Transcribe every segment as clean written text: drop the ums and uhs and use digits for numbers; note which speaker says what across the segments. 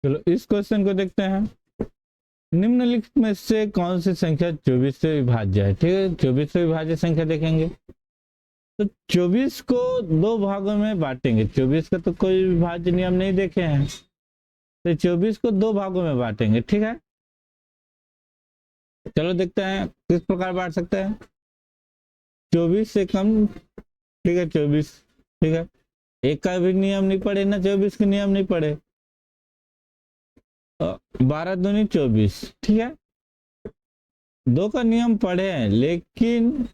Speaker 1: चलो इस क्वेश्चन को देखते हैं। निम्नलिखित में से कौन सी संख्या 24 से विभाज्य है? ठीक है, 24 से विभाज्य संख्या देखेंगे तो 24 को दो भागों में बांटेंगे। 24 का तो कोई विभाज्य नियम नहीं देखे हैं, तो 24 को दो भागों में बांटेंगे। ठीक है, चलो देखते हैं किस प्रकार बांट सकते हैं। 24 से कम, ठीक है 24, ठीक है, एक का भी नियम नहीं पड़े ना 24 के नियम नहीं पड़े। 12 दूनी 24, ठीक है, दो का नियम पढ़े हैं लेकिन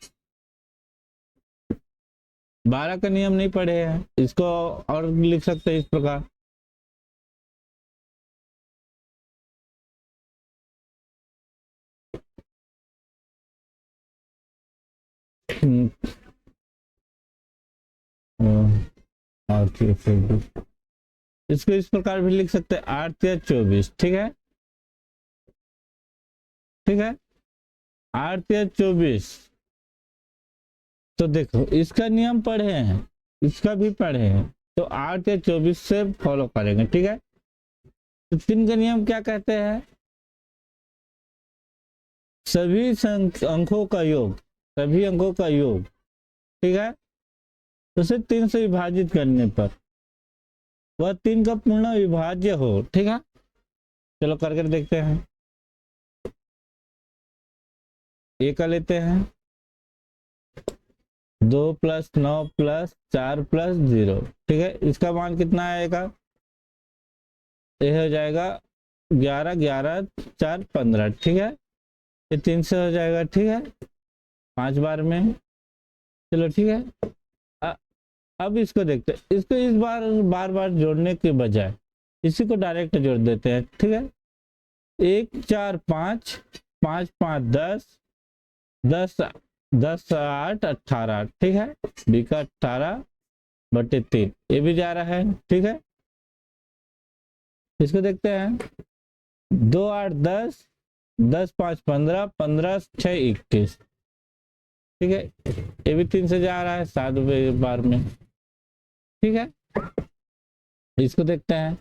Speaker 1: 12 का नियम नहीं पढ़े हैं। इसको और लिख सकते हैं इस प्रकार। और इसको इस प्रकार भी लिख सकते हैं 8 या 24, ठीक है, ठीक है, 8 या 24। तो देखो इसका नियम पढ़े हैं, इसका भी पढ़े हैं, तो 8 या 24 से फॉलो करेंगे। ठीक है, तो 3 का नियम क्या कहते हैं? सभी अंकों का योग, सभी अंकों का योग, ठीक है, तो उसे 3 से विभाजित करने पर वह 3 का पूर्ण विभाज्य हो। ठीक है, चलो करके देखते हैं। ए का लेते हैं 2 + 9 + 4 + 0, ठीक है, इसका मान कितना आएगा? यह हो जाएगा 11, 11, 4, 15, ठीक है, ये 3 से हो जाएगा। ठीक है, 5 बार में। चलो ठीक है, अब इसको देखते हैं। इसको इस बार बार जोड़ने के बजाय इसी को डायरेक्ट जोड़ देते हैं। ठीक है, 1 4 5, 5 5 10, 10 10 8 18, ठीक है, बी का 18/3, ये भी जा रहा है। ठीक है, इसको देखते हैं 2 8 10, 10 5 15, 15 6 21, ठीक है, ये भी 3 से जा रहा है 7 बार में। ठीक है, इसको देखते हैं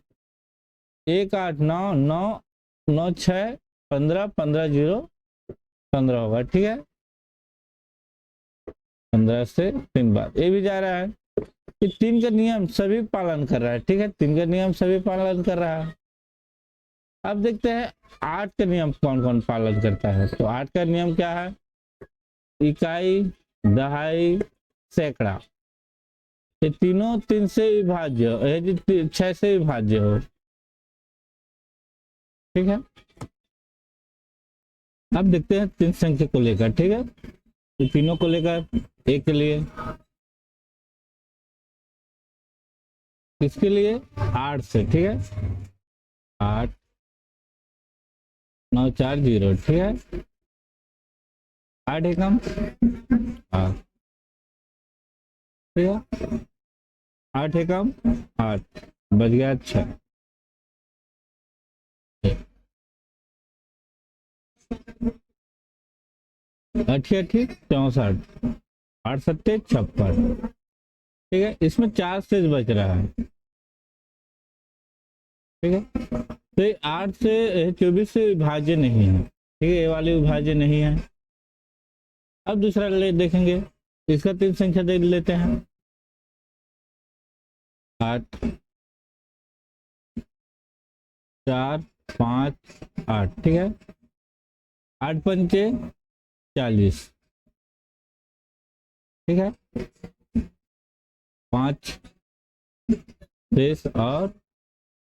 Speaker 1: 1 8 9 9 9 6 15, 15 0 15 होगा। ठीक है, 15 से 3 बार, ये भी जा रहा है। ये 3 का नियम सभी पालन कर रहा है। ठीक है, 3 का नियम सभी पालन कर रहा है। अब देखते हैं 8 का नियम कौन कौन पालन करता है। तो 8 का नियम क्या है? इकाई, दहाई, सैकड़ा, ये तीनों 3 से विभाज्य, 6 से विभाज्य हो। ठीक है, अब देखते हैं 3 संख्या को लेकर। ठीक है, तो तीनों को लेकर एक के लिए, किसके लिए? 8 से। ठीक है, 8 9 4 0, ठीक है, 8 एकम 8, ठीक है, 8 एकम 8, बच गया 6। 8 64, 8 7 56, ठीक है, इसमें 4 शेष बच रहा है। ठीक है, तो ये 8 से 24 से विभाज्य नहीं है। ठीक है, ये वाली विभाज्य नहीं है। अब दूसरा देखेंगे, इसका 3 संख्या दे लेते हैं 8 4 5 8, ठीक है, 8 पंचे 40, ठीक है, 5 शेष और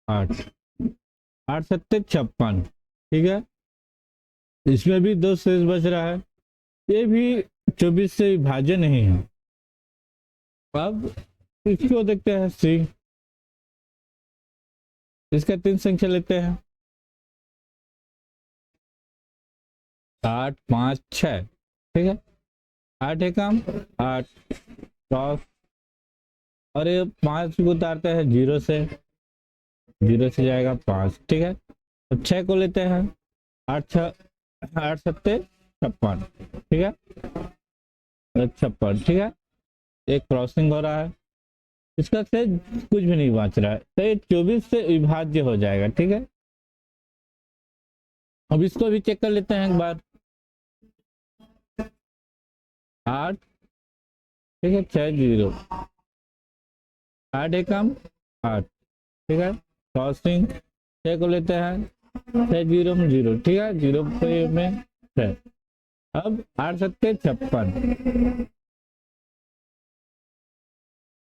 Speaker 1: 8, 8 7 56, ठीक है, इसमें भी 2 शेष बच रहा है, ये भी 24 से विभाज्य नहीं है। अब इसको देखते हैं सी, इसका 3 संख्या लेते हैं 8 5 6, ठीक है, 8 एकम 8 10, और ये 5 को उतारते हैं 0 से, 0 से जाएगा 5। ठीक है, तो 6 को लेते हैं 8 7 56, ठीक है, 56, ठीक है, एक क्रॉसिंग हो रहा है, इसका से कुछ भी नहीं बच रहा है, तो ये 24 से विभाज्य हो जाएगा। ठीक है, अब इसको भी चेक कर लेते हैं एक बार। 8, ठीक है, 6 0, 8 एकम 8, ठीक है, क्रॉसिंग 6 को लेते हैं, 6 0 में 0, ठीक है, 0 पे में 6। अब 8 7 56,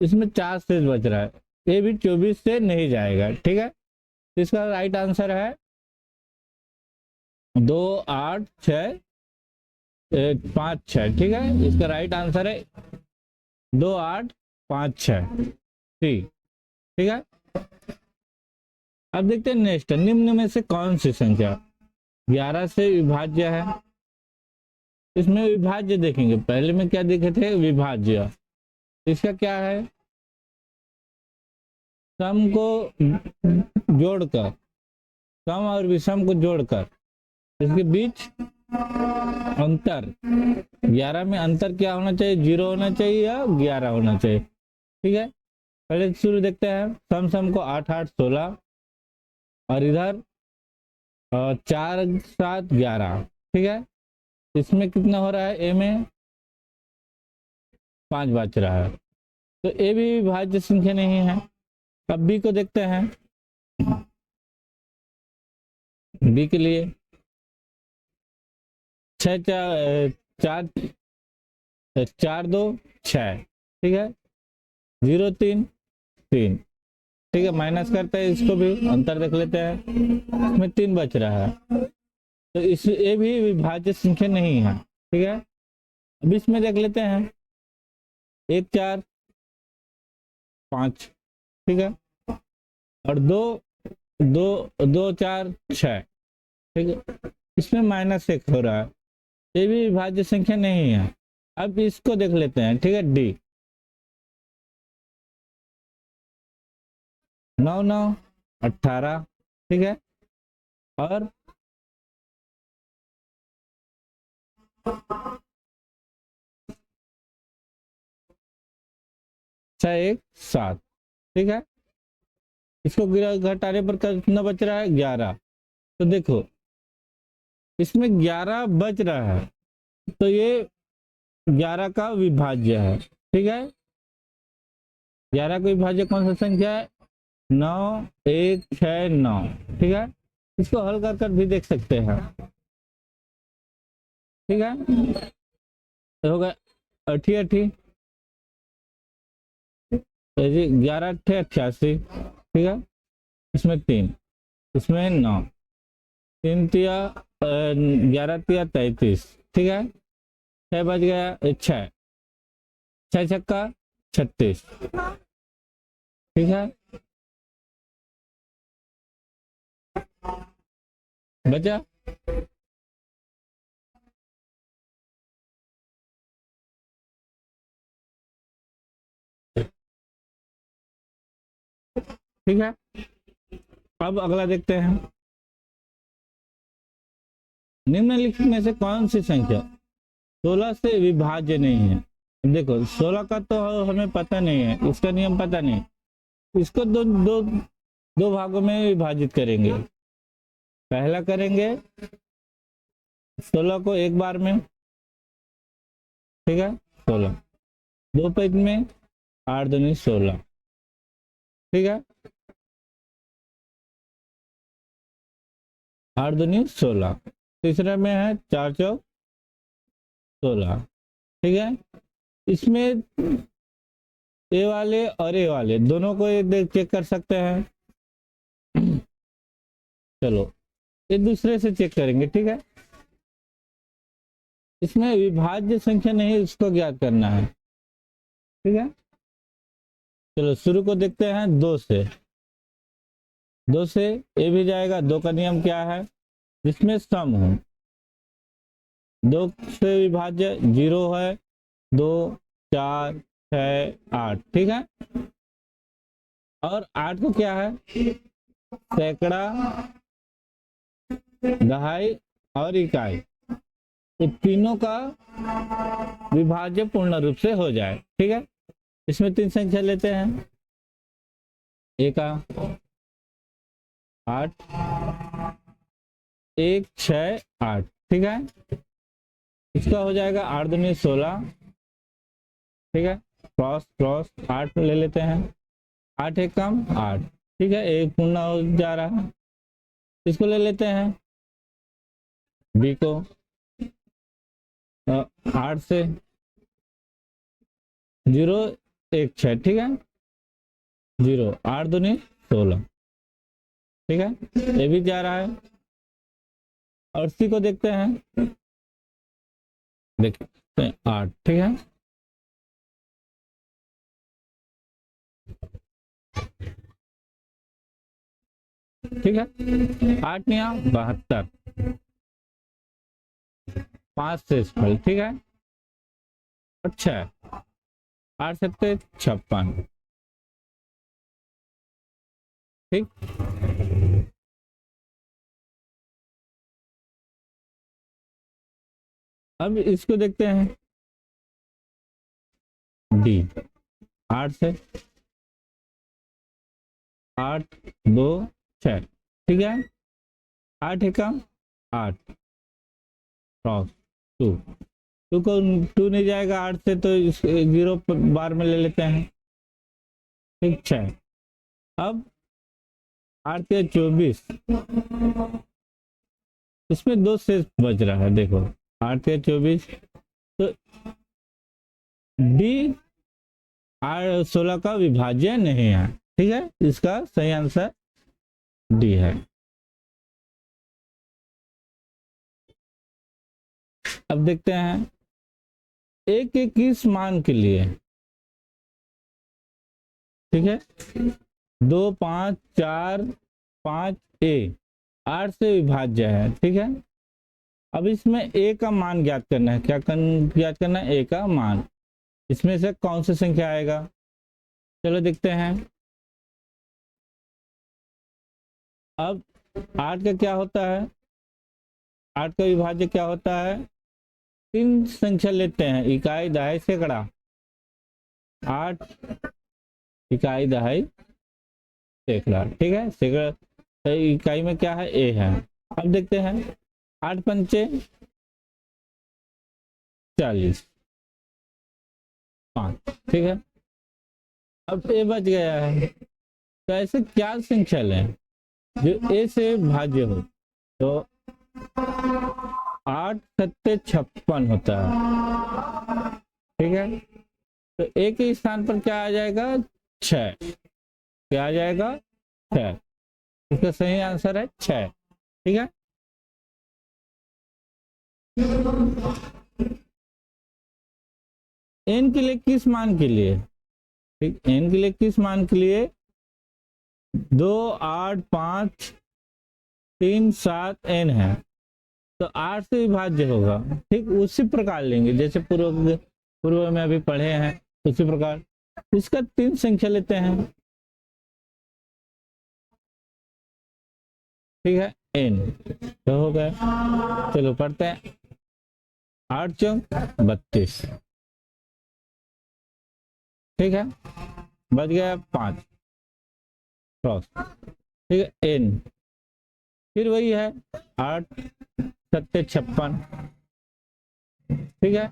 Speaker 1: इसमें 4 शेष बच रहा है, ये भी 24 से नहीं जाएगा, ठीक है। इसका राइट आंसर है 2 8 6 5 6, ठीक है, इसका राइट आंसर है 2 8 5 6, ठीक है। अब देखते हैं नेक्स्ट, निम्न में से कौन सी संख्या 11 से विभाज्य है। इसमें विभाज्य देखेंगे, पहले में क्या देखे थे, विभाज्य। इसका क्या है, सम को जोड़कर, सम और विषम को जोड़कर इसके बीच अंतर, 11 में अंतर क्या होना चाहिए, 0 होना चाहिए या 11 होना चाहिए, ठीक है। पहले शुरू देखते हैं, सम सम को 8 8 16 और इधर 4 7 11, ठीक है। इसमें कितना हो रहा है, ए में 5 बच रहा है, तो ए भी विभाज्य संख्या नहीं है। अब बी को देखते हैं, बी के लिए 6 4 4 2 6, ठीक है, 0 3 3, ठीक है, माइनस करते हैं, इसको भी अंतर देख लेते हैं, इसमें 3 बच रहा है, तो इस ये भी विभाज्य संख्या नहीं है, ठीक है। अब इसमें देख लेते हैं 1 4 5, ठीक है, और 2 2 2 4 6, ठीक है, इसमें -1 हो रहा है, ये भी विभाज्य संख्या नहीं है। अब इसको देख लेते हैं, ठीक है, डी 9 9 18, ठीक है, और 6 1 7, ठीक है। इसको घटाने पर कितना बच रहा है, 11। तो देखो इसमें 11 बच रहा है, तो ये 11 का विभाज्य है, ठीक है। 11 का विभाज्य कौन सा संख्या है, 9 1 6 9, ठीक है। इसको हल कर भी देख सकते हैं, ठीक है, तो होगा 80 80, 11 8 88, ठीक है, इसमें 3, इसमें 9, 3 तिया 11 तिया 33, ठीक है, 6 बच गया, 6 6 छक्का 36, ठीक है, बचा ठीक है। अब अगला देखते हैं, निम्नलिखित में से कौन सी संख्या 16 से विभाज्य नहीं है। देखो 16 का तो हमें पता नहीं है, इसका नियम पता नहीं, इसको दो भागों में विभाजित करेंगे। पहला करेंगे 16 को एक बार में, ठीक है, 16 दो पेज में 8 दूनी 16, ठीक है, 8 दूनी 16। तीसरे में है 4 चौक 16, ठीक है। इसमें ए वाले और ए वाले दोनों को चेक कर सकते हैं, चलो एक दूसरे से चेक करेंगे, ठीक है। इसमें विभाज्य संख्या नहीं, उसको ज्ञात करना है, ठीक है। चलो शुरू को देखते हैं 2 से, 2 से ए भी जाएगा, 2 का नियम क्या है, जिसमें सम हो, 2 से विभाज्य 0 है, 2 4 6 8, ठीक है। और 8 को क्या है, सैकड़ा दहाई और इकाई, ये तीनों का विभाज्य पूर्ण रूप से हो जाए, ठीक है। इसमें 3 संख्या लेते हैं, ए का 8, 1 6 8, ठीक है। इसका हो जाएगा 8 दूनी 16, ठीक है। क्रॉस क्रॉस 8 ले लेते हैं, 8 एक कम 8, ठीक है। एक पूर्ण हो जा रहा है, इसको ले लेते हैं बी को 8 से 0 1 6, ठीक है। 0 8 दूनी 16, ठीक है। ये भी जा रहा है और सी को देखते हैं, देखते 8, ठीक है। ठीक है, 8 निया 72, 5 से फल, ठीक है। अच्छा 8 सत्ते 56, ठीक। अब इसको देखते हैं डी, 8 से 8 2 6, ठीक है। 8 एकम 8, क्रॉस 2, 2 को 2 नहीं जाएगा 8 से, तो इस 0 बार में ले लेते हैं, ठीक 6। अब 8 से 24, इसमें 2 शेष बच रहा है, देखो 8 से 24, तो डी 16 का विभाज्य नहीं है, ठीक है। इसका सही आंसर डी है। अब देखते हैं एक के किस मान के लिए, ठीक है। 2 5 4 5 ए 8 से विभाज्य है, ठीक है। अब इसमें ए का मान ज्ञात करना है, ज्ञात करना है ए का मान। इसमें से कौन सी संख्या आएगा, चलो देखते हैं। अब 8 का क्या होता है, 8 का विभाज्य क्या होता है, 3 संख्या लेते हैं, इकाई दहाई सैकड़ा। 8 इकाई दहाई सैकड़ा, ठीक है। सैकड़ा इकाई में क्या है, ए है। अब देखते हैं 8 पंचे 40, 5, ठीक है। अब ए बच गया है, तो ऐसे क्या संख्या लें जो ए से भाज्य हो, तो 8 सत्ते 56 होता है, ठीक है। तो ए के स्थान पर क्या आ जाएगा, 6, क्या आ जाएगा 6, इसका सही आंसर है 6, ठीक है। एन के लिए किस मान के लिए, ठीक, एन के लिए किस मान के लिए, 2 8 5 3 7 एन है, तो 8 से विभाज्य होगा, ठीक। उसी प्रकार लेंगे जैसे पूर्व में अभी पढ़े हैं, उसी प्रकार इसका 3 संख्या लेते हैं, ठीक है। एन तो हो गया, चलो पढ़ते हैं। 8 चौक 32, ठीक है। बच गया 5, क्रॉस, ठीक है। एन फिर वही है 8 सत्ते 56, ठीक है।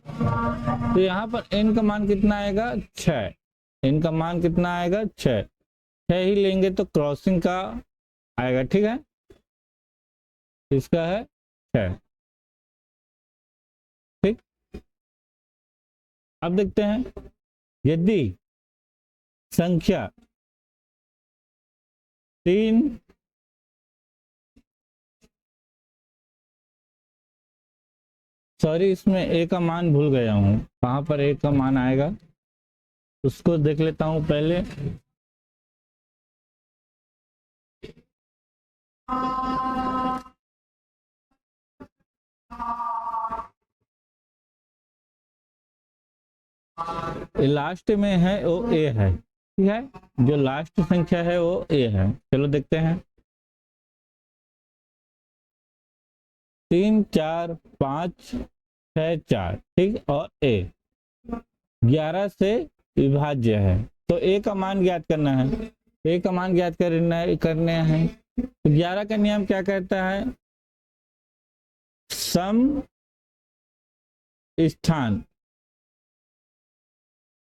Speaker 1: तो यहाँ पर एन का मान कितना आएगा, 6, एन का मान कितना आएगा, 6 ही लेंगे तो क्रॉसिंग का आएगा, ठीक है। इसका है 6, ठीक। अब देखते हैं यदि संख्या 3 सॉरी इसमें ए का मान भूल गया हूँ, कहाँ पर ए का मान आएगा उसको देख लेता हूँ पहले। लास्ट में है वो ए है, ठीक है। जो लास्ट संख्या है वो ए है, चलो देखते हैं। 3 4 5 6 4, ठीक, और ए 11 से विभाज्य है, तो ए का मान ज्ञात करना है, ए का मान ज्ञात करने हैं। 11 का नियम क्या कहता है, सम स्थान,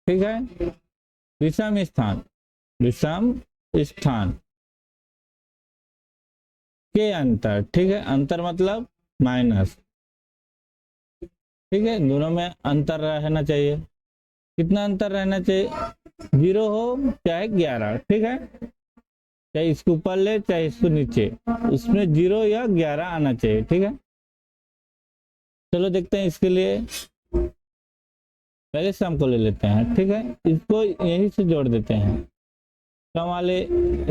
Speaker 1: ठीक है, विषम स्थान, विषम स्थान के अंतर, ठीक है, अंतर मतलब माइनस, ठीक है, दोनों में अंतर रहना चाहिए। कितना अंतर रहना चाहिए? 0 हो चाहे 11, ठीक है, चाहे इसको ऊपर ले चाहे इसको नीचे, उसमें 0 या 11 आना चाहिए, ठीक है। चलो देखते हैं इसके लिए, पहले सम को ले लेते हैं, ठीक है, इसको यहीं से जोड़ देते हैं। सम वाले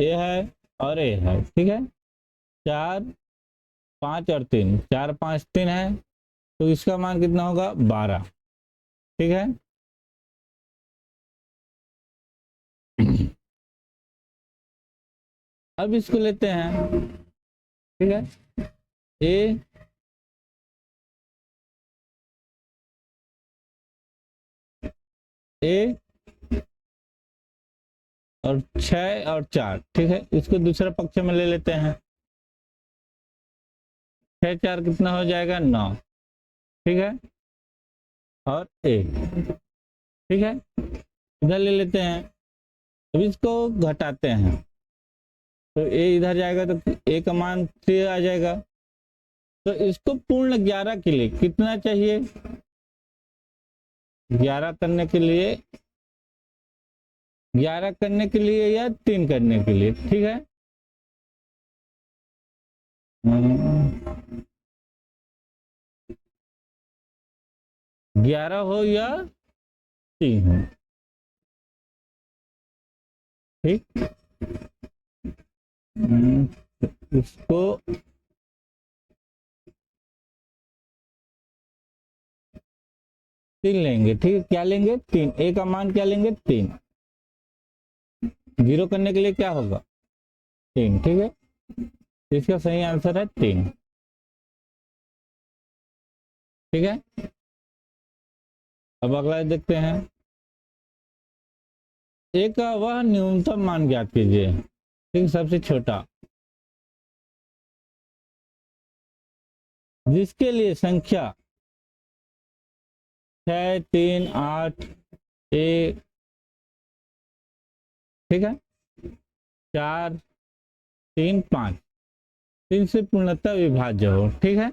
Speaker 1: ये है और ये है, ठीक है, 4 5 और 3, 4 5 3 है, तो इसका मान कितना होगा? 12, ठीक है। अब इसको लेते हैं, ठीक है, ए ए और 6 और 4, ठीक है, इसको दूसरा पक्ष में ले लेते हैं। 6 4 कितना हो जाएगा? 9, ठीक है, और ए, ठीक है, इधर ले लेते हैं। अब इसको घटाते हैं, तो ए इधर जाएगा तो ए का मान 3 आ जाएगा। तो इसको पूर्ण 11 के लिए कितना चाहिए? 11 करने के लिए, 11 करने के लिए या 3 करने के लिए, ठीक है, 11 हो या 3 हो, ठीक। इसको तीन लेंगे, ठीक है, क्या लेंगे? 3, ए का मान क्या लेंगे? 3, 0 करने के लिए क्या होगा? 3, ठीक है, इसका सही आंसर है 3, ठीक है। अब अगला देखते हैं, ए का वह न्यूनतम मान ज्ञात कीजिए, ठीक, सबसे छोटा, जिसके लिए संख्या 6 3 8 1, ठीक है, 4 3 5, 3 से पूर्णतः विभाज्य हो, ठीक है।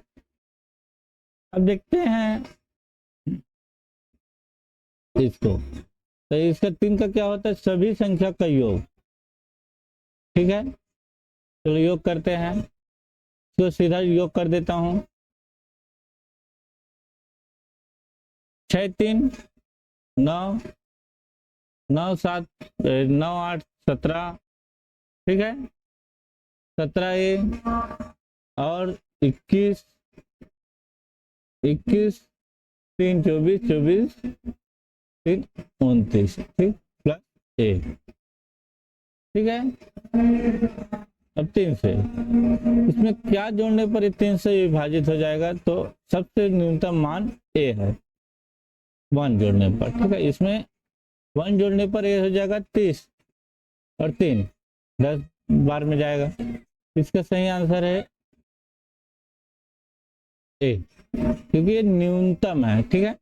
Speaker 1: अब देखते हैं इसको, तो इसका 3 का क्या होता है? सभी संख्या का योग, ठीक है, चलो योग करते हैं, तो सीधा योग कर देता हूं। 6 3 9 9 7 9 8 17, ठीक है, 17 ए और 21 21 3 24 24 3 29, ठीक, प्लस ए, ठीक है। अब 3 से इसमें क्या जोड़ने पर 3 से विभाजित हो जाएगा? तो सबसे न्यूनतम मान ए है, 1 जोड़ने पर, ठीक है, इसमें 1 जोड़ने पर ये हो जाएगा 30 और 3 10 बार में जाएगा, इसका सही आंसर है ए, क्योंकि ये न्यूनतम है, ठीक है।